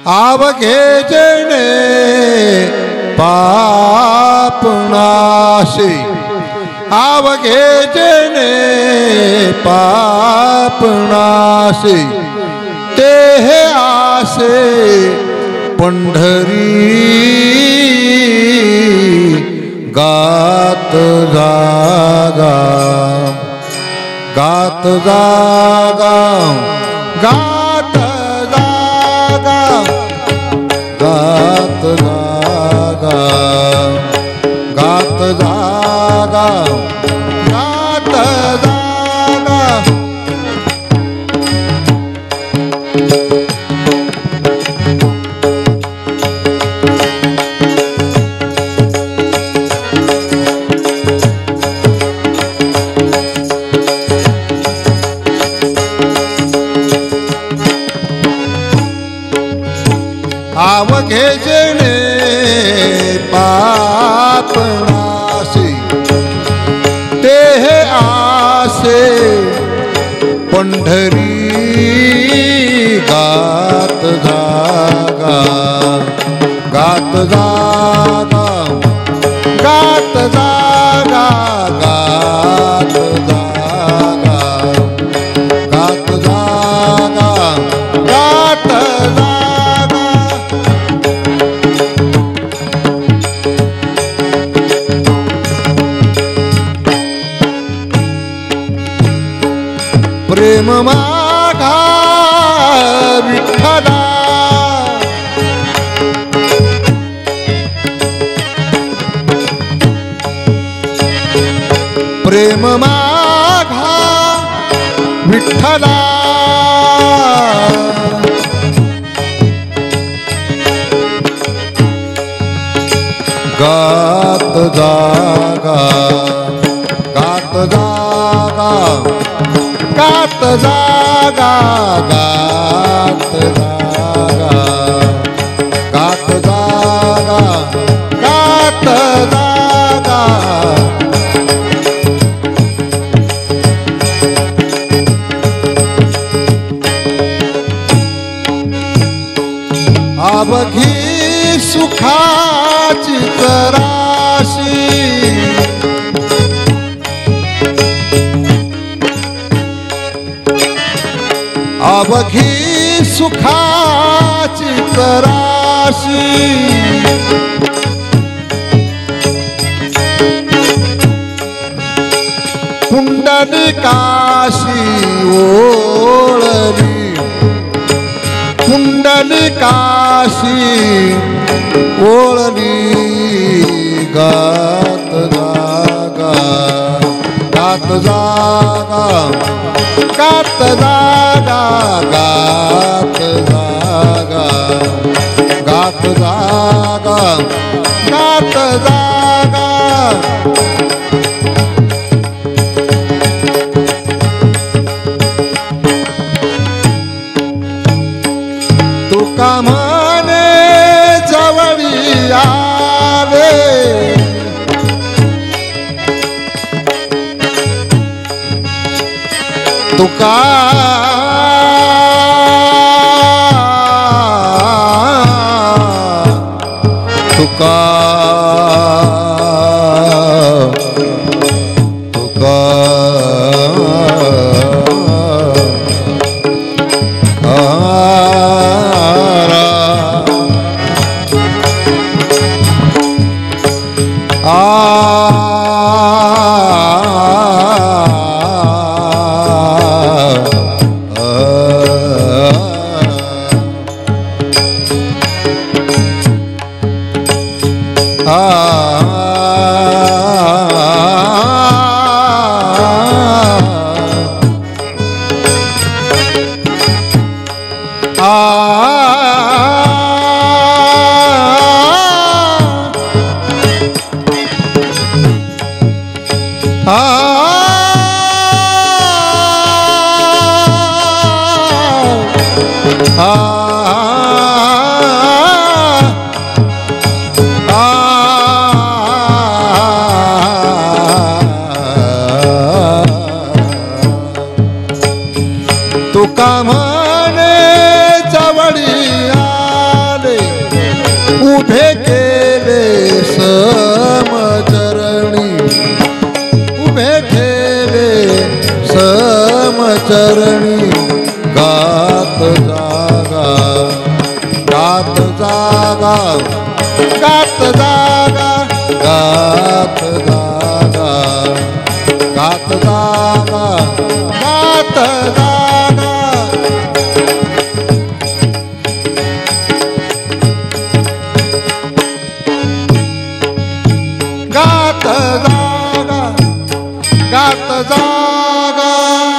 आवघे जणे पापनाशी आवघे जणे पापनाशी ते हे आसे पंढरी गात जागा गात जागा गात जागा गात जागा गात जागा गात जागा आवघे जणे पापनाशी ते हे आसे पंढरी गात जागा गात जागा गात जागा गात जागा गात जागा गात जागा प्रेम मागा विठ्ठला प्रेम मागा विठ्ठला गात जागा गात जागा गात जागा गात जागा गात जागा गात जागा आवघी सुखाची तराशी आवघी सुखाची तराशी पुंडलिकाशी ओळली पुंडलिकाशी ओळली गात जागा गात जागा गात जागा गात जागा गात जागा गात जागा तुका म्हणे जवळी आले तुका तुका तुका उभे केले समचरणी उभे केले समचरणी गात जागा गात जागा गात जागा गात जागा गात जागा गात जागा गात जागा गात जागा